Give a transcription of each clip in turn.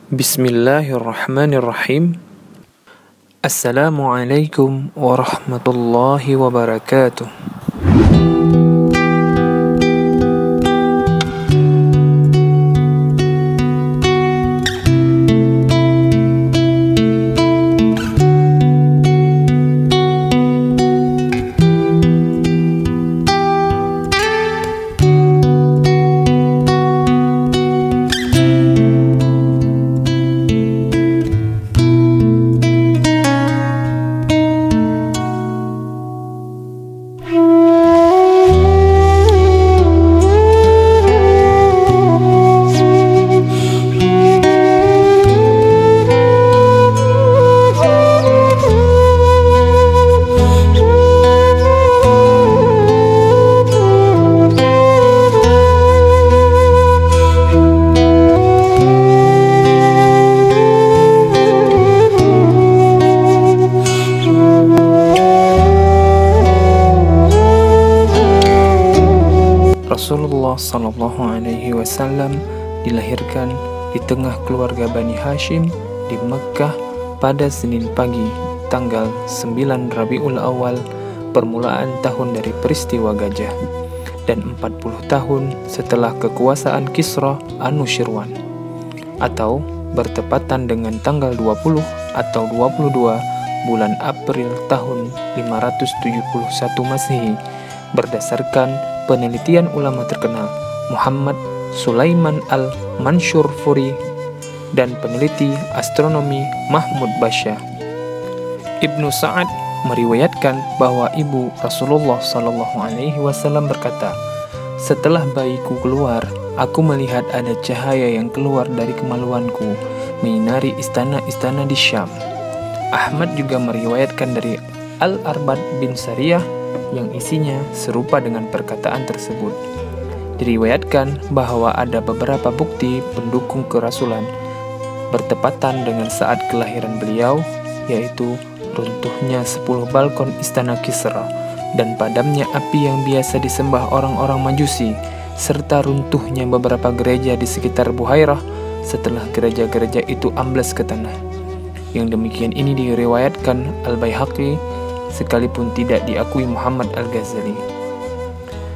Bismillahirrahmanirrahim. Assalamualaikum warahmatullahi wabarakatuh. Rasulullah Sallallahu Alaihi Wasallam dilahirkan di tengah keluarga Bani Hashim di Mekkah pada Senin pagi, tanggal 9 Rabiul Awal, permulaan tahun dari peristiwa gajah, dan 40 tahun setelah kekuasaan Kisra Anushirwan, atau bertepatan dengan tanggal 20 atau 22 bulan April tahun 571 Masehi, berdasarkan penelitian ulama terkenal Muhammad Sulaiman al-Manshurfuri dan peneliti astronomi Mahmud Basha. Ibnu Sa'ad meriwayatkan bahwa ibu Rasulullah Sallallahu Alaihi Wasallam berkata, "Setelah bayiku keluar, aku melihat ada cahaya yang keluar dari kemaluanku menyinari istana-istana di Syam." Ahmad juga meriwayatkan dari Al-Arbad bin Sariyah yang isinya serupa dengan perkataan tersebut. Diriwayatkan bahwa ada beberapa bukti pendukung kerasulan bertepatan dengan saat kelahiran beliau, yaitu runtuhnya 10 balkon istana Kisra dan padamnya api yang biasa disembah orang-orang Majusi, serta runtuhnya beberapa gereja di sekitar Buhairah setelah gereja-gereja itu ambles ke tanah. Yang demikian ini diriwayatkan Al-Baihaqi sekalipun tidak diakui Muhammad Al-Ghazali.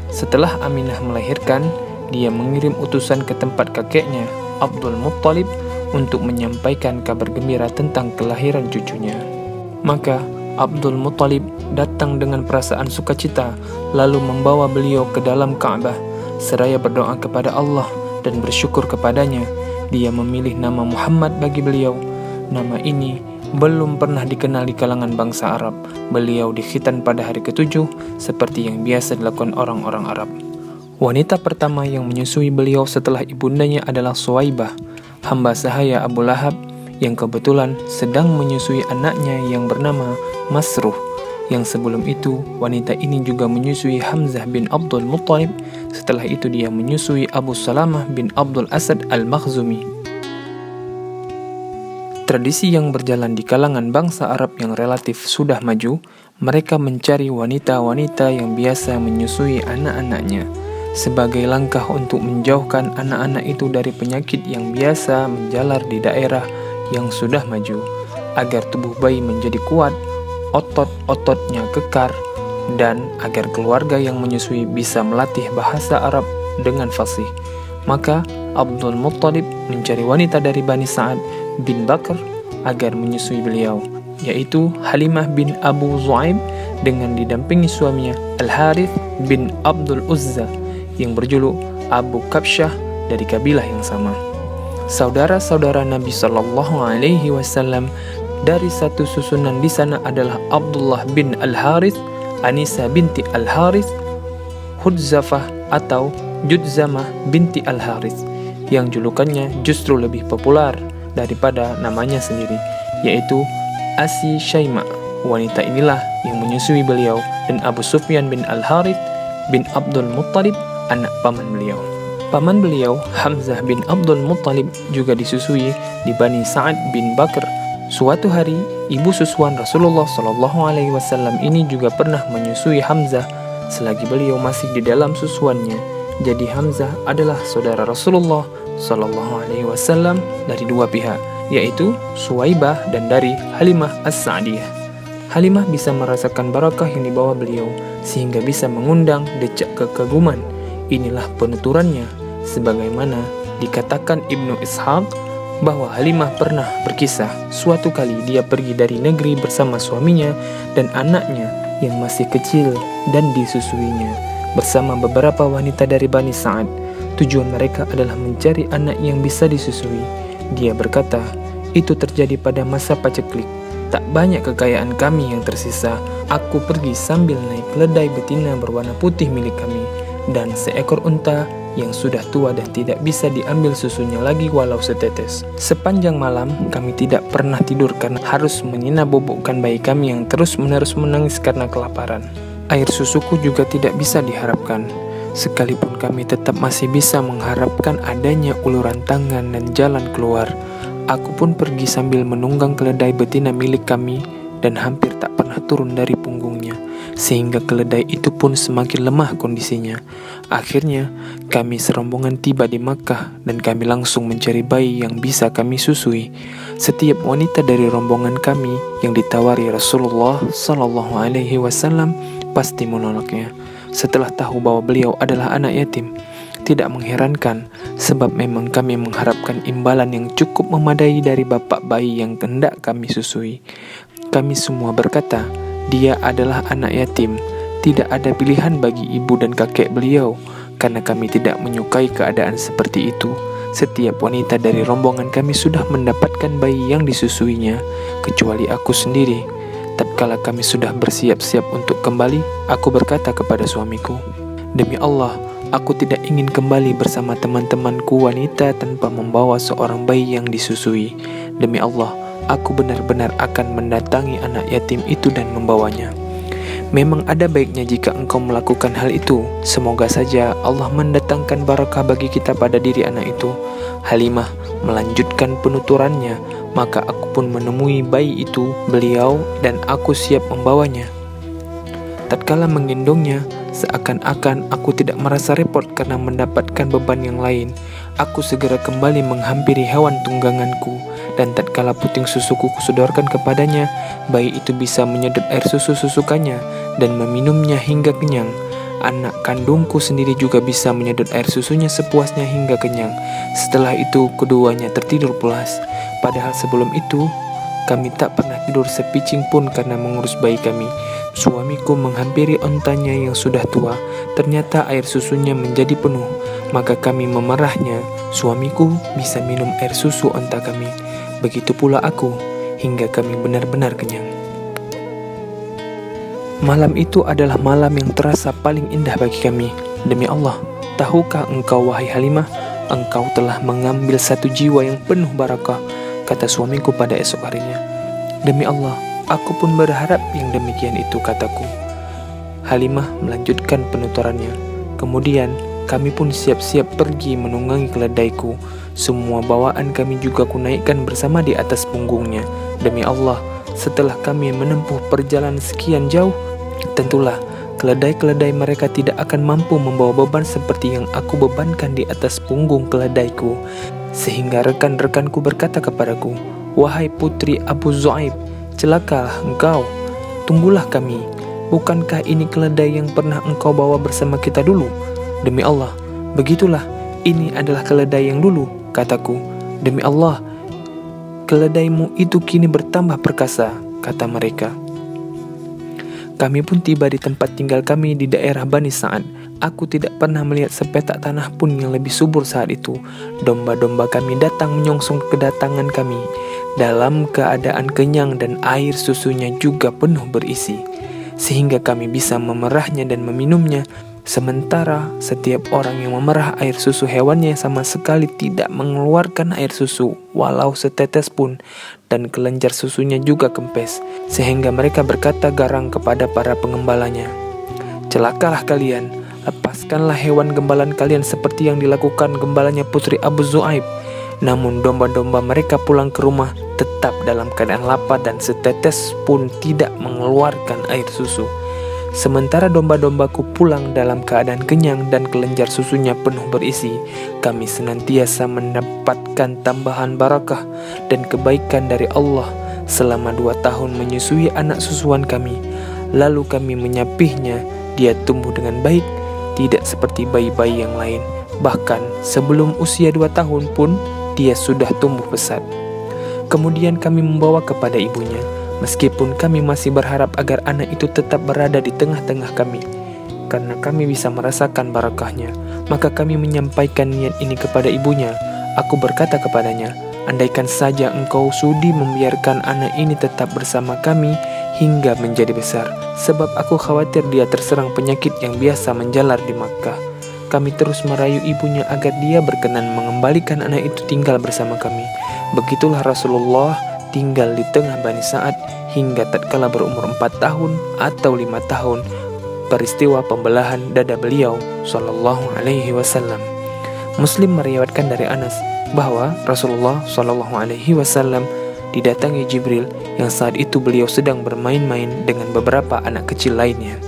Setelah Aminah melahirkan, dia mengirim utusan ke tempat kakeknya, Abdul Muttalib, untuk menyampaikan kabar gembira tentang kelahiran cucunya. Maka Abdul Muttalib datang dengan perasaan sukacita, lalu membawa beliau ke dalam Ka'bah, seraya berdoa kepada Allah dan bersyukur kepadanya. Dia memilih nama Muhammad bagi beliau. Nama ini belum pernah dikenal di kalangan bangsa Arab. Beliau dikhitan pada hari ke-7 seperti yang biasa dilakukan orang-orang Arab. Wanita pertama yang menyusui beliau setelah ibundanya adalah Suwaibah, hamba sahaya Abu Lahab, yang kebetulan sedang menyusui anaknya yang bernama Masruh. Yang sebelum itu, wanita ini juga menyusui Hamzah bin Abdul Muttalib. Setelah itu dia menyusui Abu Salamah bin Abdul Asad al-Makhzumi. Tradisi yang berjalan di kalangan bangsa Arab yang relatif sudah maju, mereka mencari wanita-wanita yang biasa menyusui anak-anaknya sebagai langkah untuk menjauhkan anak-anak itu dari penyakit yang biasa menjalar di daerah yang sudah maju, agar tubuh bayi menjadi kuat, otot-ototnya kekar, dan agar keluarga yang menyusui bisa melatih bahasa Arab dengan fasih. Maka Abdul Muttalib mencari wanita dari Bani Sa'ad bin Bakr agar menyusui beliau, yaitu Halimah bin Abu Zu'aib dengan didampingi suaminya Al-Harith bin Abdul Uzza yang berjuluk Abu Kabsyah dari kabilah yang sama. Saudara-saudara Nabi Sallallahu Alaihi Wasallam dari satu susunan di sana adalah Abdullah bin Al-Harith, Anisa binti Al-Harith, Hudzafah atau Judzamah binti Al-Harith, yang julukannya justru lebih populer daripada namanya sendiri, yaitu Asi Syaima. Wanita inilah yang menyusui beliau, dan Abu Sufyan bin Al-Harith bin Abdul Muttalib, anak paman beliau. Paman beliau, Hamzah bin Abdul Muttalib, juga disusui di Bani Sa'ad bin Bakr. Suatu hari, ibu susuan Rasulullah Shallallahu Alaihi Wasallam ini juga pernah menyusui Hamzah selagi beliau masih di dalam susuannya. Jadi Hamzah adalah saudara Rasulullah Sallallahu Alaihi Wasallam dari dua pihak, yaitu Suwaibah dan dari Halimah As-Sa'diyah. Halimah bisa merasakan barakah yang dibawa beliau, sehingga bisa mengundang decak kekaguman. Inilah penuturannya, sebagaimana dikatakan Ibnu Ishaq bahwa Halimah pernah berkisah suatu kali dia pergi dari negeri bersama suaminya dan anaknya yang masih kecil dan disusuinya bersama beberapa wanita dari Bani Sa'ad. Tujuan mereka adalah mencari anak yang bisa disusui. Dia berkata, itu terjadi pada masa paceklik. Tak banyak kekayaan kami yang tersisa. Aku pergi sambil naik keledai betina berwarna putih milik kami dan seekor unta yang sudah tua dan tidak bisa diambil susunya lagi walau setetes. Sepanjang malam kami tidak pernah tidur karena harus menyenah bobokkan bayi kami yang terus-menerus menangis karena kelaparan. Air susuku juga tidak bisa diharapkan. Sekalipun kami tetap masih bisa mengharapkan adanya uluran tangan dan jalan keluar. Aku pun pergi sambil menunggang keledai betina milik kami dan hampir tak pernah turun dari punggungnya, sehingga keledai itu pun semakin lemah kondisinya. Akhirnya, kami serombongan tiba di Makkah dan kami langsung mencari bayi yang bisa kami susui. Setiap wanita dari rombongan kami yang ditawari Rasulullah Sallallahu Alaihi Wasallam pasti menolaknya. Setelah tahu bahwa beliau adalah anak yatim, tidak mengherankan, sebab memang kami mengharapkan imbalan yang cukup memadai dari bapak bayi yang hendak kami susui. Kami semua berkata, dia adalah anak yatim, tidak ada pilihan bagi ibu dan kakek beliau, karena kami tidak menyukai keadaan seperti itu. Setiap wanita dari rombongan kami sudah mendapatkan bayi yang disusuinya, kecuali aku sendiri. Tatkala kami sudah bersiap-siap untuk kembali, aku berkata kepada suamiku, demi Allah, aku tidak ingin kembali bersama teman-temanku wanita tanpa membawa seorang bayi yang disusui. Demi Allah, aku benar-benar akan mendatangi anak yatim itu dan membawanya. Memang ada baiknya jika engkau melakukan hal itu. Semoga saja Allah mendatangkan barakah bagi kita pada diri anak itu. Halimah melanjutkan penuturannya, maka aku pun menemui bayi itu, beliau, dan aku siap membawanya. Tatkala menggendongnya, seakan-akan aku tidak merasa repot karena mendapatkan beban yang lain. Aku segera kembali menghampiri hewan tungganganku, dan tatkala puting susuku kusodorkan kepadanya, bayi itu bisa menyedot air susu-susukannya dan meminumnya hingga kenyang. Anak kandungku sendiri juga bisa menyedot air susunya sepuasnya hingga kenyang. Setelah itu keduanya tertidur pulas. Padahal sebelum itu kami tak pernah tidur sepicing pun karena mengurus bayi kami. Suamiku menghampiri ontanya yang sudah tua. Ternyata air susunya menjadi penuh. Maka kami memerahnya. Suamiku bisa minum air susu onta kami. Begitu pula aku, hingga kami benar-benar kenyang. Malam itu adalah malam yang terasa paling indah bagi kami. Demi Allah, tahukah engkau wahai Halimah, engkau telah mengambil satu jiwa yang penuh barakah, kata suamiku pada esok harinya. Demi Allah, aku pun berharap yang demikian itu, kataku. Halimah melanjutkan penuturannya. Kemudian kami pun siap-siap pergi menunggangi keledaiku. Semua bawaan kami juga kunaikkan bersama di atas punggungnya. Demi Allah, setelah kami menempuh perjalanan sekian jauh, tentulah keledai-keledai mereka tidak akan mampu membawa beban seperti yang aku bebankan di atas punggung keledaiku. Sehingga rekan-rekanku berkata kepadaku, wahai putri Abu Zu'aib, celakalah engkau, tunggulah kami. Bukankah ini keledai yang pernah engkau bawa bersama kita dulu? Demi Allah, begitulah, ini adalah keledai yang dulu, kataku. Demi Allah, keledaimu itu kini bertambah perkasa, kata mereka. Kami pun tiba di tempat tinggal kami di daerah Bani Sa'ad. Aku tidak pernah melihat sepetak tanah pun yang lebih subur saat itu. Domba-domba kami datang menyongsong kedatangan kami dalam keadaan kenyang dan air susunya juga penuh berisi, sehingga kami bisa memerahnya dan meminumnya. Sementara setiap orang yang memerah air susu hewannya sama sekali tidak mengeluarkan air susu walau setetes pun, dan kelenjar susunya juga kempes, sehingga mereka berkata garang kepada para pengembalanya, celakalah kalian, lepaskanlah hewan gembalan kalian seperti yang dilakukan gembalanya putri Abu Zu'aib. Namun domba-domba mereka pulang ke rumah tetap dalam keadaan lapar dan setetes pun tidak mengeluarkan air susu. Sementara domba-dombaku pulang dalam keadaan kenyang dan kelenjar susunya penuh berisi, kami senantiasa mendapatkan tambahan barakah dan kebaikan dari Allah selama 2 tahun menyusui anak susuan kami. Lalu kami menyapihnya, dia tumbuh dengan baik, tidak seperti bayi-bayi yang lain. Bahkan sebelum usia 2 tahun pun dia sudah tumbuh pesat. Kemudian kami membawa kepada ibunya, meskipun kami masih berharap agar anak itu tetap berada di tengah-tengah kami, karena kami bisa merasakan barakahnya. Maka kami menyampaikan niat ini kepada ibunya. Aku berkata kepadanya, andaikan saja engkau sudi membiarkan anak ini tetap bersama kami hingga menjadi besar, sebab aku khawatir dia terserang penyakit yang biasa menjalar di Makkah. Kami terus merayu ibunya agar dia berkenan mengembalikan anak itu tinggal bersama kami. Begitulah Rasulullah tinggal di tengah Bani Sa'ad hingga tatkala berumur 4 tahun atau 5 tahun, peristiwa pembelahan dada beliau sallallahu alaihi wasallam. Muslim meriwayatkan dari Anas bahwa Rasulullah sallallahu alaihi wasallam didatangi Jibril yang saat itu beliau sedang bermain-main dengan beberapa anak kecil lainnya.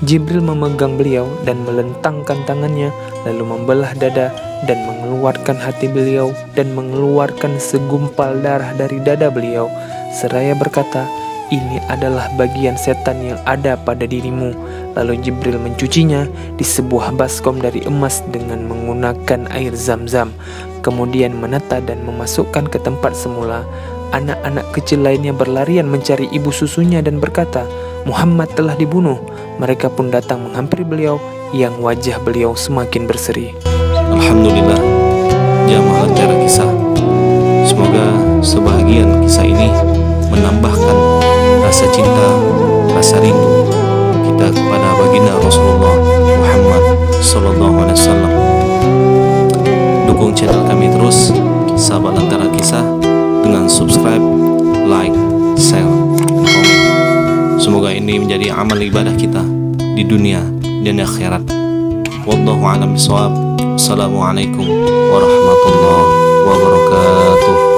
Jibril memegang beliau dan melentangkan tangannya, lalu membelah dada dan mengeluarkan hati beliau dan mengeluarkan segumpal darah dari dada beliau, seraya berkata, ini adalah bagian setan yang ada pada dirimu. Lalu Jibril mencucinya di sebuah baskom dari emas dengan menggunakan air zam-zam, kemudian menata dan memasukkan ke tempat semula. Anak-anak kecil lainnya berlarian mencari ibu susunya dan berkata, Muhammad telah dibunuh. Mereka pun datang menghampiri beliau yang wajah beliau semakin berseri. Alhamdulillah, jamaah Lentera Kisah. Semoga sebahagian kisah ini menambahkan rasa cinta, rasa rindu kita kepada baginda Rasulullah Muhammad sallallahu alaihi wasallam. Dukung channel kami terus, Sahabat Lentera Kisah, dengan subscribe, like, share, dan komen. Semoga ini menjadi amal ibadah kita di dunia dan akhirat. Wallahu a'lam bishawab. Assalamualaikum warahmatullahi wabarakatuh.